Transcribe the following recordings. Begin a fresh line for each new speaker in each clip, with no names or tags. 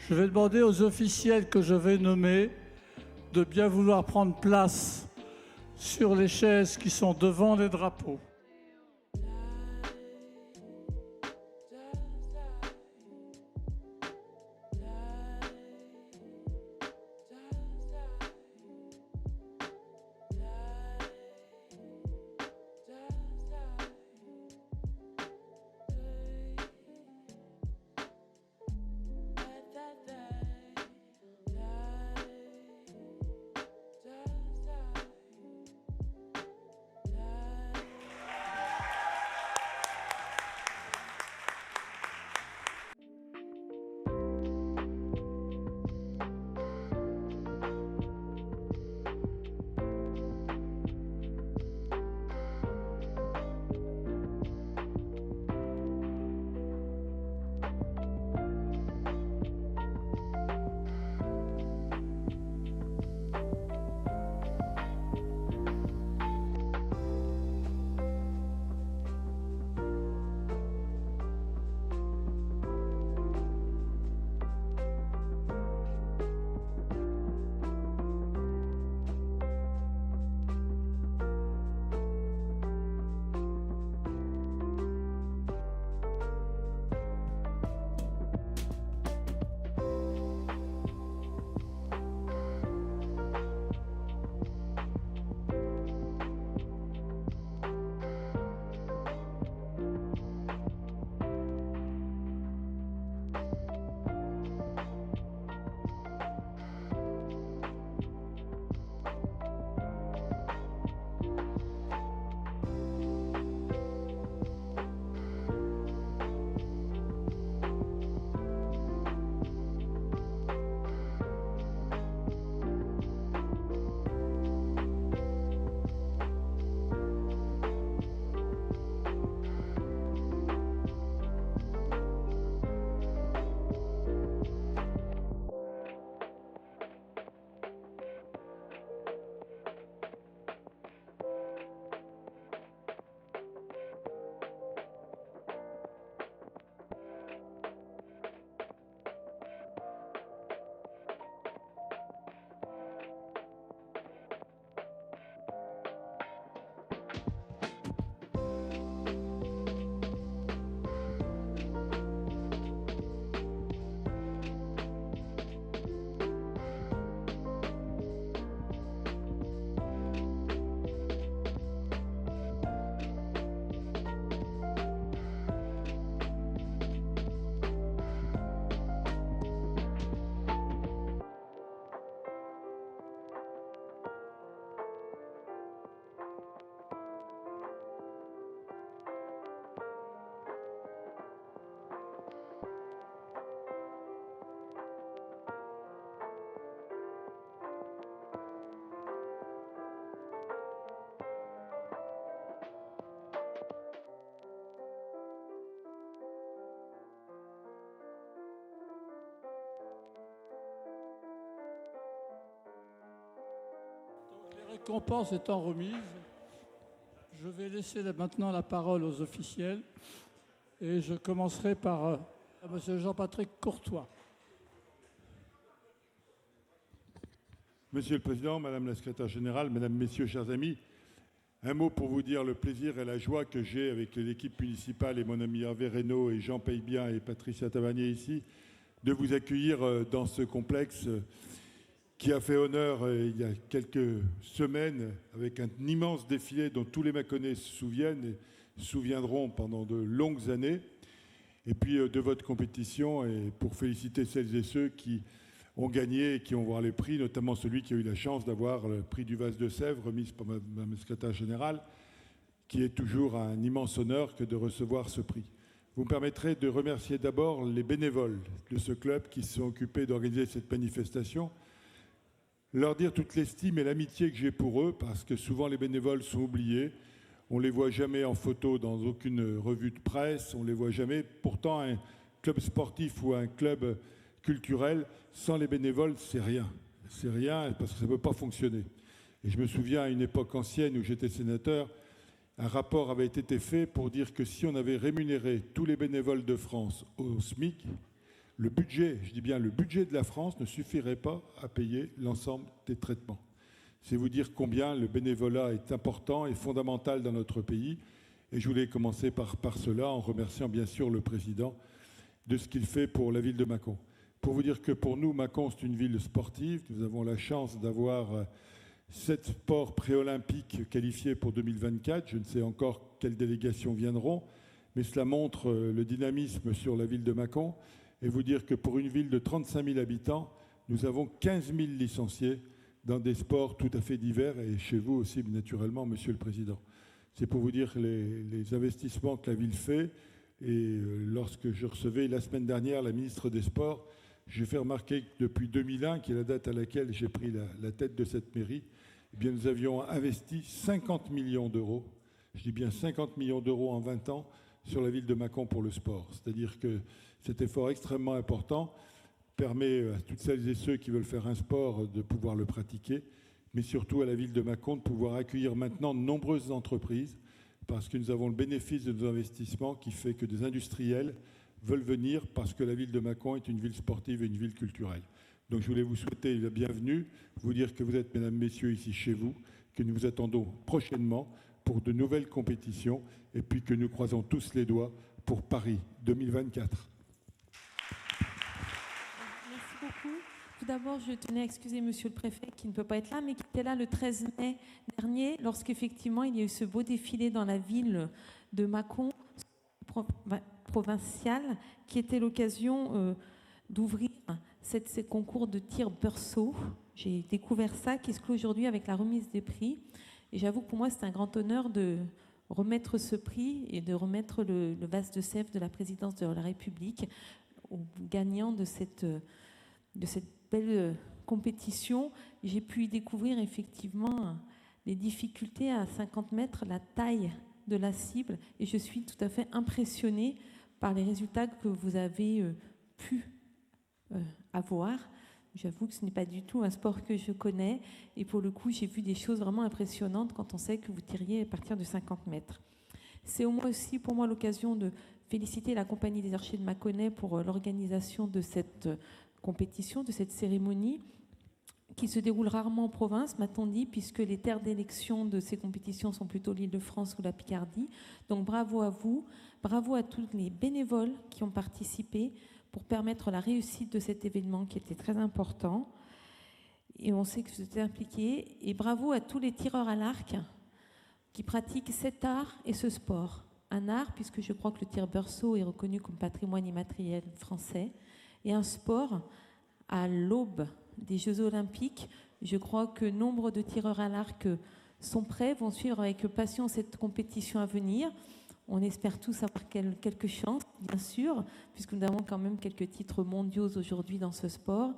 Je vais demander aux officiels que je vais nommer de bien vouloir prendre place sur les chaises qui sont devant les drapeaux. Les récompenses étant remises, je vais laisser maintenant la parole aux officiels et je commencerai par M. Jean-Patrick Courtois.
Monsieur le Président, Madame la Secrétaire Générale, Mesdames, Messieurs, chers amis, un mot pour vous dire le plaisir et la joie que j'ai avec l'équipe municipale et mon ami Hervé Reynaud et Jean Paye-Bien et Patricia Tavernier ici, de vous accueillir dans ce complexe qui a fait honneur il y a quelques semaines avec un immense défilé dont tous les Mâconnais se souviennent et se souviendront pendant de longues années. Et puis de votre compétition, et pour féliciter celles et ceux qui ont gagné et qui ont voir les prix, notamment celui qui a eu la chance d'avoir le prix du vase de Sèvres remis par Mme secrétaire générale, qui est toujours un immense honneur que de recevoir ce prix. Vous me permettrez de remercier d'abord les bénévoles de ce club qui se sont occupés d'organiser cette manifestation, leur dire toute l'estime et l'amitié que j'ai pour eux, parce que souvent les bénévoles sont oubliés. On ne les voit jamais en photo dans aucune revue de presse, on ne les voit jamais. Pourtant, un club sportif ou un club culturel, sans les bénévoles, c'est rien. C'est rien parce que ça ne peut pas fonctionner. Et je me souviens à une époque ancienne où j'étais sénateur, un rapport avait été fait pour dire que si on avait rémunéré tous les bénévoles de France au SMIC, le budget, je dis bien le budget de la France ne suffirait pas à payer l'ensemble des traitements. C'est vous dire combien le bénévolat est important et fondamental dans notre pays. Et je voulais commencer par cela, en remerciant bien sûr le président de ce qu'il fait pour la ville de Mâcon. Pour vous dire que pour nous, Mâcon, c'est une ville sportive. Nous avons la chance d'avoir 7 sports préolympiques qualifiés pour 2024. Je ne sais encore quelles délégations viendront, mais cela montre le dynamisme sur la ville de Mâcon. Et vous dire que pour une ville de 35 000 habitants, nous avons 15 000 licenciés dans des sports tout à fait divers, et chez vous aussi, naturellement, Monsieur le Président. C'est pour vous dire les investissements que la ville fait. Et lorsque je recevais la semaine dernière la ministre des Sports, j'ai fait remarquer que depuis 2001, qui est la date à laquelle j'ai pris la tête de cette mairie, eh bien, nous avions investi 50 millions d'euros, je dis bien 50 millions d'euros en 20 ans, sur la ville de Mâcon pour le sport. C'est-à-dire que cet effort extrêmement important permet à toutes celles et ceux qui veulent faire un sport de pouvoir le pratiquer, mais surtout à la ville de Mâcon de pouvoir accueillir maintenant de nombreuses entreprises, parce que nous avons le bénéfice de nos investissements qui fait que des industriels veulent venir parce que la ville de Mâcon est une ville sportive et une ville culturelle. Donc je voulais vous souhaiter la bienvenue, vous dire que vous êtes, mesdames, messieurs, ici chez vous, que nous vous attendons prochainement pour de nouvelles compétitions et puis que nous croisons tous les doigts pour Paris 2024.
Merci beaucoup. Tout d'abord, je tenais à excuser Monsieur le Préfet qui ne peut pas être là, mais qui était là le 13 mai dernier, lorsqu'effectivement il y a eu ce beau défilé dans la ville de Mâcon, provinciale, qui était l'occasion d'ouvrir ces concours de tir Beursault. J'ai découvert ça, qui se clôt aujourd'hui avec la remise des prix. Et j'avoue que pour moi, c'est un grand honneur de remettre ce prix et de remettre le vase de sève de la présidence de la République aux gagnants de cette belle compétition. J'ai pu y découvrir effectivement les difficultés à 50 mètres, la taille de la cible, et je suis tout à fait impressionnée par les résultats que vous avez pu avoir. J'avoue que ce n'est pas du tout un sport que je connais, et pour le coup, j'ai vu des choses vraiment impressionnantes quand on sait que vous tiriez à partir de 50 mètres. C'est au moins aussi pour moi l'occasion de féliciter la Compagnie des Archers de Mâconnais pour l'organisation de cette compétition, de cette cérémonie, qui se déroule rarement en province, m'a-t-on dit, puisque les terres d'élection de ces compétitions sont plutôt l'Île-de-France ou la Picardie. Donc bravo à vous, bravo à tous les bénévoles qui ont participé pour permettre la réussite de cet événement qui était très important. Et on sait que vous êtes impliqués. Et bravo à tous les tireurs à l'arc qui pratiquent cet art et ce sport. Un art, puisque je crois que le tir Beursault est reconnu comme patrimoine immatériel français, et un sport à l'aube des Jeux Olympiques. Je crois que nombre de tireurs à l'arc sont prêts, vont suivre avec passion cette compétition à venir. On espère tous avoir quelques chances, bien sûr, puisque nous avons quand même quelques titres mondiaux aujourd'hui dans ce sport.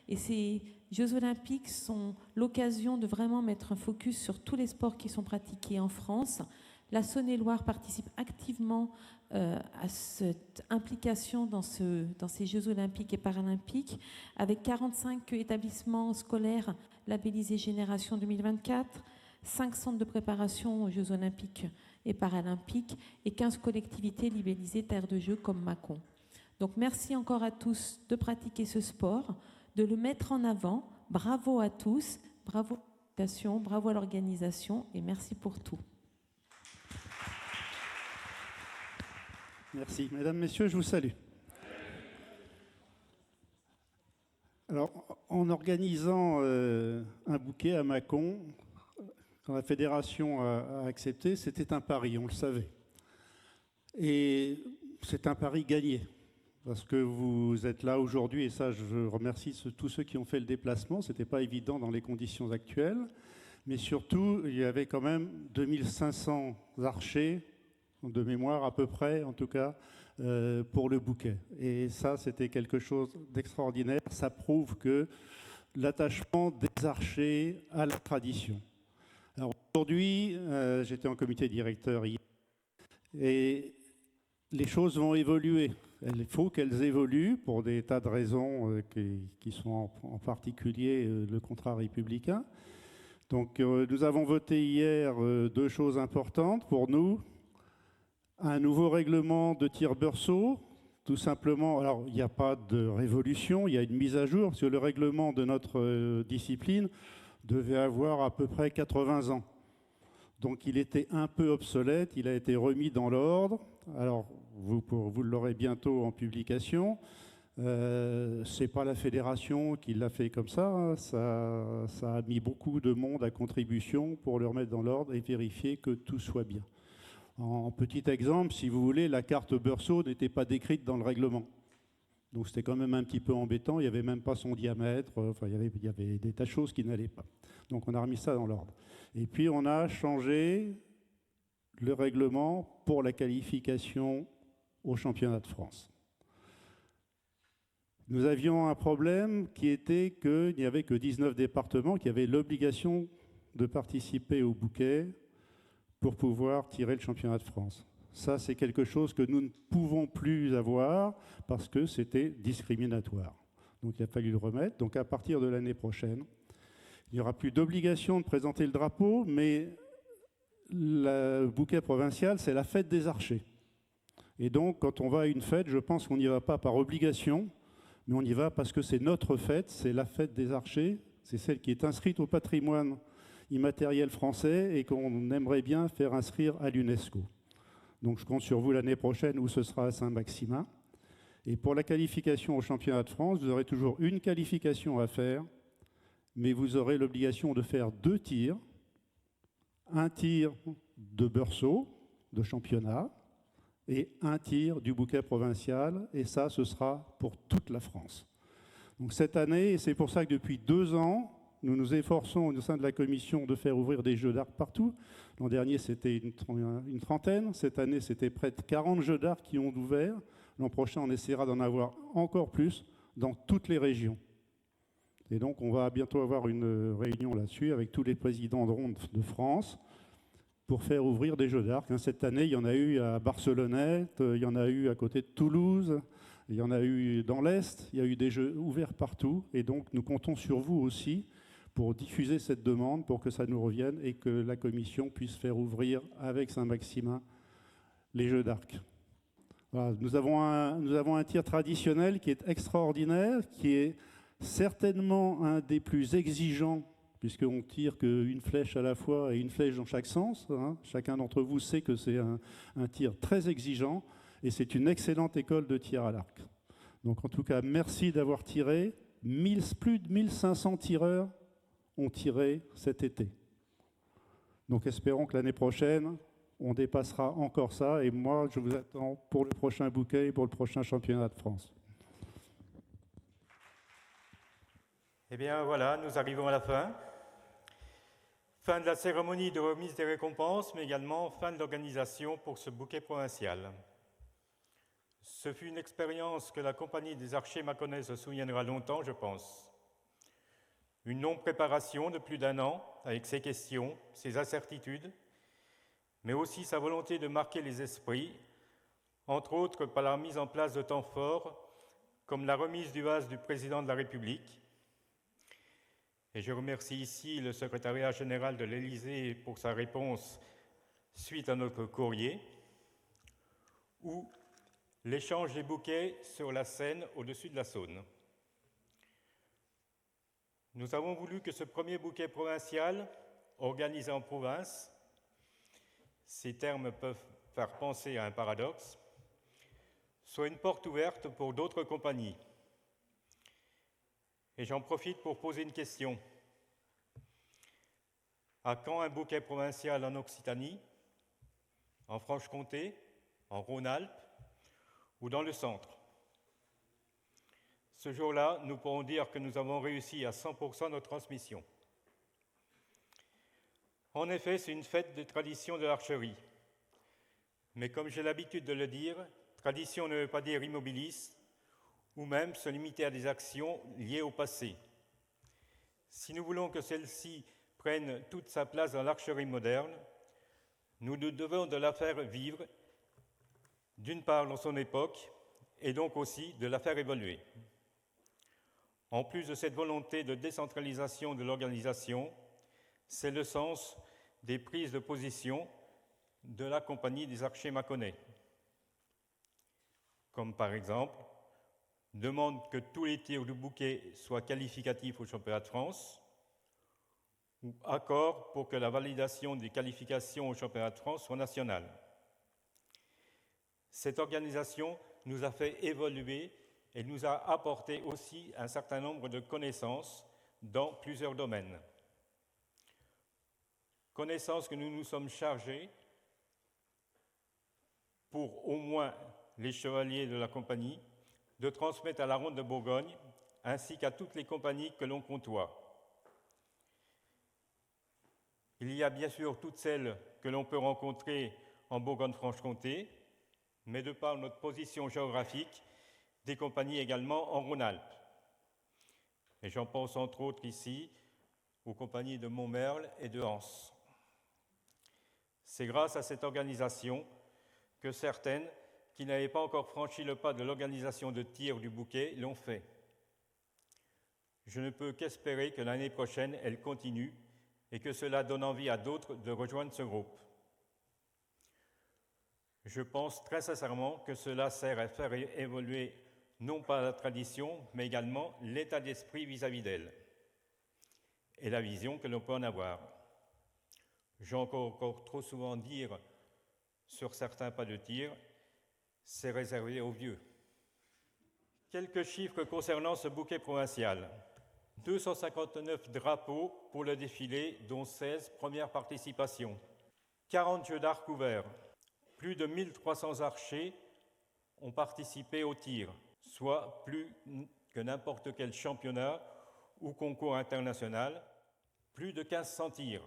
Et ces Jeux Olympiques sont l'occasion de vraiment mettre un focus sur tous les sports qui sont pratiqués en France. La Saône-et-Loire participe activement à cette implication dans ces Jeux Olympiques et Paralympiques, avec 45 établissements scolaires labellisés Génération 2024, 5 centres de préparation aux Jeux Olympiques et Paralympiques et 15 collectivités labellisées Terre de Jeux comme Mâcon. Donc merci encore à tous de pratiquer ce sport, de le mettre en avant. Bravo à tous, bravo à l'organisation, bravo à l'organisation et merci pour tout.
Merci. Mesdames, Messieurs, je vous salue. Alors, en organisant un bouquet à Mâcon, quand la fédération a accepté, c'était un pari, on le savait. Et c'est un pari gagné, parce que vous êtes là aujourd'hui, et ça, je remercie tous ceux qui ont fait le déplacement. Ce n'était pas évident dans les conditions actuelles, mais surtout, il y avait quand même 2500 archers, de mémoire à peu près, en tout cas, pour le bouquet. Et ça, c'était quelque chose d'extraordinaire. Ça prouve que l'attachement des archers à la tradition. Alors aujourd'hui, j'étais en comité directeur hier, et les choses vont évoluer. Il faut qu'elles évoluent pour des tas de raisons qui sont en particulier le contrat républicain. Donc nous avons voté hier 2 choses importantes pour nous. Un nouveau règlement de tir Beursault, tout simplement, alors il n'y a pas de révolution, il y a une mise à jour, parce que le règlement de notre discipline devait avoir à peu près 80 ans. Donc il était un peu obsolète, il a été remis dans l'ordre. Alors vous l'aurez bientôt en publication. Ce n'est pas la fédération qui l'a fait comme ça, hein. Ça a mis beaucoup de monde à contribution pour le remettre dans l'ordre et vérifier que tout soit bien. En petit exemple, si vous voulez, la carte Beursault n'était pas décrite dans le règlement. Donc c'était quand même un petit peu embêtant, il n'y avait même pas son diamètre, enfin, il y avait des tas de choses qui n'allaient pas. Donc on a remis ça dans l'ordre. Et puis on a changé le règlement pour la qualification au championnat de France. Nous avions un problème qui était qu'il n'y avait que 19 départements qui avaient l'obligation de participer au bouquet pour pouvoir tirer le championnat de France. Ça, c'est quelque chose que nous ne pouvons plus avoir parce que c'était discriminatoire. Donc il a fallu le remettre. Donc à partir de l'année prochaine, il n'y aura plus d'obligation de présenter le drapeau, mais le bouquet provincial, c'est la fête des archers. Et donc, quand on va à une fête, je pense qu'on n'y va pas par obligation, mais on y va parce que c'est notre fête, c'est la fête des archers, c'est celle qui est inscrite au patrimoine immatériel français et qu'on aimerait bien faire inscrire à l'UNESCO. Donc je compte sur vous l'année prochaine où ce sera à Saint-Maximin. Et pour la qualification au championnat de France, vous aurez toujours une qualification à faire, mais vous aurez l'obligation de faire 2 tirs. Un tir de Beursault, de championnat, et un tir du bouquet provincial, et ça, ce sera pour toute la France. Donc cette année, et c'est pour ça que depuis 2 ans, nous nous efforçons au sein de la commission de faire ouvrir des jeux d'arc partout. L'an dernier, c'était une trentaine. Cette année, c'était près de 40 jeux d'arc qui ont ouvert. L'an prochain, on essaiera d'en avoir encore plus dans toutes les régions. Et donc, on va bientôt avoir une réunion là-dessus avec tous les présidents de ronde de France pour faire ouvrir des jeux d'arc. Cette année, il y en a eu à Barcelonnette, il y en a eu à côté de Toulouse, il y en a eu dans l'Est, il y a eu des jeux ouverts partout. Et donc, nous comptons sur vous aussi pour diffuser cette demande, pour que ça nous revienne et que la commission puisse faire ouvrir avec Saint-Maximin les jeux d'arc. Voilà, nous avons un tir traditionnel qui est extraordinaire, qui est certainement un des plus exigeants, puisqu'on tire qu'une flèche à la fois et une flèche dans chaque sens. Hein. Chacun d'entre vous sait que c'est un tir très exigeant et c'est une excellente école de tir à l'arc. Donc en tout cas, merci d'avoir tiré. Plus de 1500 tireurs ont tiré cet été. Donc espérons que l'année prochaine, on dépassera encore ça. Et moi, je vous attends pour le prochain bouquet et pour le prochain championnat de France.
Eh bien voilà, nous arrivons à la fin. Fin de la cérémonie de remise des récompenses, mais également fin de l'organisation pour ce bouquet provincial. Ce fut une expérience que la compagnie des archers mâconnais se souviendra longtemps, je pense. Une non-préparation de plus d'1 an, avec ses questions, ses incertitudes, mais aussi sa volonté de marquer les esprits, entre autres par la mise en place de temps forts, comme la remise du vase du président de la République. Et je remercie ici le secrétariat général de l'Élysée pour sa réponse suite à notre courrier, ou l'échange des bouquets sur la Seine au-dessus de la Saône. Nous avons voulu que ce premier bouquet provincial, organisé en province, ces termes peuvent faire penser à un paradoxe, soit une porte ouverte pour d'autres compagnies. Et j'en profite pour poser une question. À quand un bouquet provincial en Occitanie, en Franche-Comté, en Rhône-Alpes ou dans le centre? Ce jour-là, nous pourrons dire que nous avons réussi à 100% notre transmission. En effet, c'est une fête de tradition de l'archerie. Mais comme j'ai l'habitude de le dire, tradition ne veut pas dire immobilisme, ou même se limiter à des actions liées au passé. Si nous voulons que celle-ci prenne toute sa place dans l'archerie moderne, nous nous devons de la faire vivre, d'une part dans son époque, et donc aussi de la faire évoluer. En plus de cette volonté de décentralisation de l'organisation, c'est le sens des prises de position de la compagnie des archers mâconnais. comme par exemple demande que tous les tirs du bouquet soient qualificatifs au championnat de France, ou accord pour que la validation des qualifications au championnat de France soit nationale. Cette organisation nous a fait évoluer et nous a apporté aussi un certain nombre de connaissances dans plusieurs domaines. Connaissances que nous nous sommes chargés pour au moins les chevaliers de la compagnie de transmettre à la Ronde de Bourgogne ainsi qu'à toutes les compagnies que l'on côtoie. Il y a bien sûr toutes celles que l'on peut rencontrer en Bourgogne-Franche-Comté, mais de par notre position géographique, des compagnies également en Rhône-Alpes. Et j'en pense entre autres ici aux compagnies de Montmerle et de Hans. C'est grâce à cette organisation que certaines qui n'avaient pas encore franchi le pas de l'organisation de tir du bouquet l'ont fait. Je ne peux qu'espérer que l'année prochaine, elle continue et que cela donne envie à d'autres de rejoindre ce groupe. Je pense très sincèrement que cela sert à faire évoluer non pas la tradition, mais également l'état d'esprit vis-à-vis d'elle et la vision que l'on peut en avoir. J'entends encore trop souvent dire sur certains pas de tir, c'est réservé aux vieux. Quelques chiffres concernant ce bouquet provincial. 259 drapeaux pour le défilé, dont 16 premières participations. 40 jeux d'arc ouverts. Plus de 1300 archers ont participé au tir, soit plus que n'importe quel championnat ou concours international. Plus de 1500 tirs.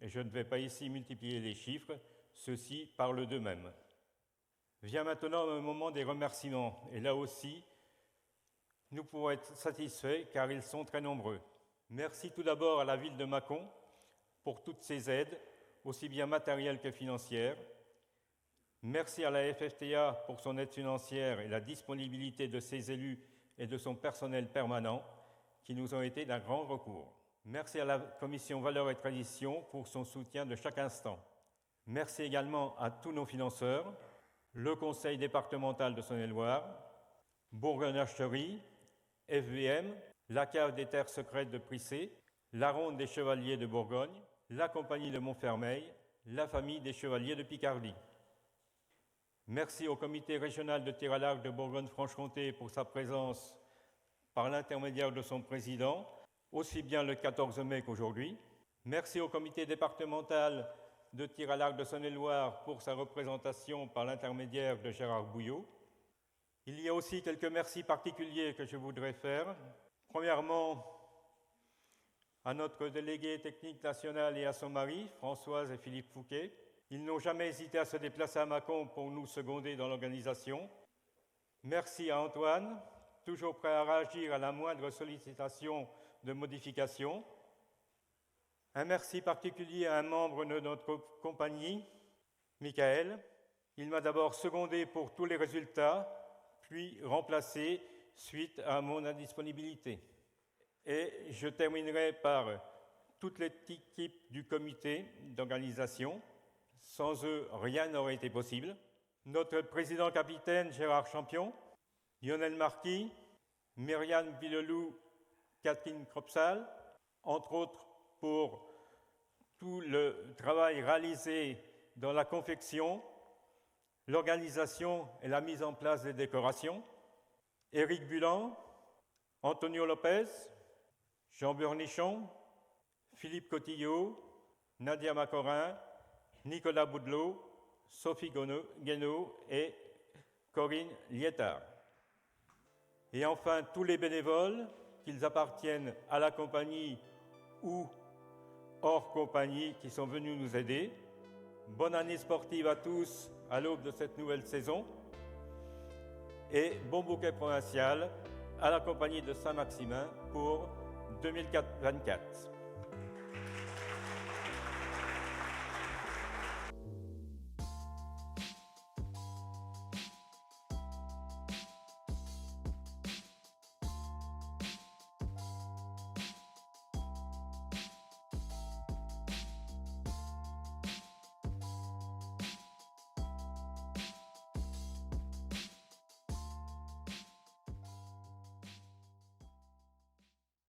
Et je ne vais pas ici multiplier les chiffres, ceux-ci parlent d'eux-mêmes. Vient maintenant le moment des remerciements, et là aussi, nous pouvons être satisfaits car ils sont très nombreux. Merci tout d'abord à la ville de Mâcon pour toutes ses aides, aussi bien matérielles que financières. Merci à la FFTA pour son aide financière et la disponibilité de ses élus et de son personnel permanent qui nous ont été d'un grand recours. Merci à la Commission Valeurs et Traditions pour son soutien de chaque instant. Merci également à tous nos financeurs, le Conseil départemental de Saône-et-Loire, Bourgogne-Archerie, FVM, la Cave des Terres Secrètes de Prissé, la Ronde des Chevaliers de Bourgogne, la Compagnie de Montfermeil, la Famille des Chevaliers de Picardie. Merci au Comité régional de tir à l'arc de Bourgogne-Franche-Comté pour sa présence par l'intermédiaire de son président, aussi bien le 14 mai qu'aujourd'hui. Merci au Comité départemental de tir à l'arc de Saône-et-Loire pour sa représentation par l'intermédiaire de Gérard Bouillot. Il y a aussi quelques merci particuliers que je voudrais faire. Premièrement, à notre délégué technique national et à son mari, Françoise et Philippe Fouquet. Ils n'ont jamais hésité à se déplacer à Mâcon pour nous seconder dans l'organisation. Merci à Antoine, toujours prêt à réagir à la moindre sollicitation de modification. Un merci particulier à un membre de notre compagnie, Michael. Il m'a d'abord secondé pour tous les résultats, puis remplacé suite à mon indisponibilité. Et je terminerai par toute l'équipe du comité d'organisation. Sans eux, rien n'aurait été possible. Notre président-capitaine Gérard Champion, Lionel Marquis, Myriam Villelou, Catherine Cropsal, entre autres pour tout le travail réalisé dans la confection, l'organisation et la mise en place des décorations. Éric Bulan, Antonio Lopez, Jean Burnichon, Philippe Cotillot, Nadia Macorin, Nicolas Boudelot, Sophie Guénaud et Corinne Liétard. Et enfin, tous les bénévoles, qu'ils appartiennent à la compagnie ou hors compagnie, qui sont venus nous aider. Bonne année sportive à tous à l'aube de cette nouvelle saison. Et bon bouquet provincial à la compagnie de Saint-Maximin pour 2024.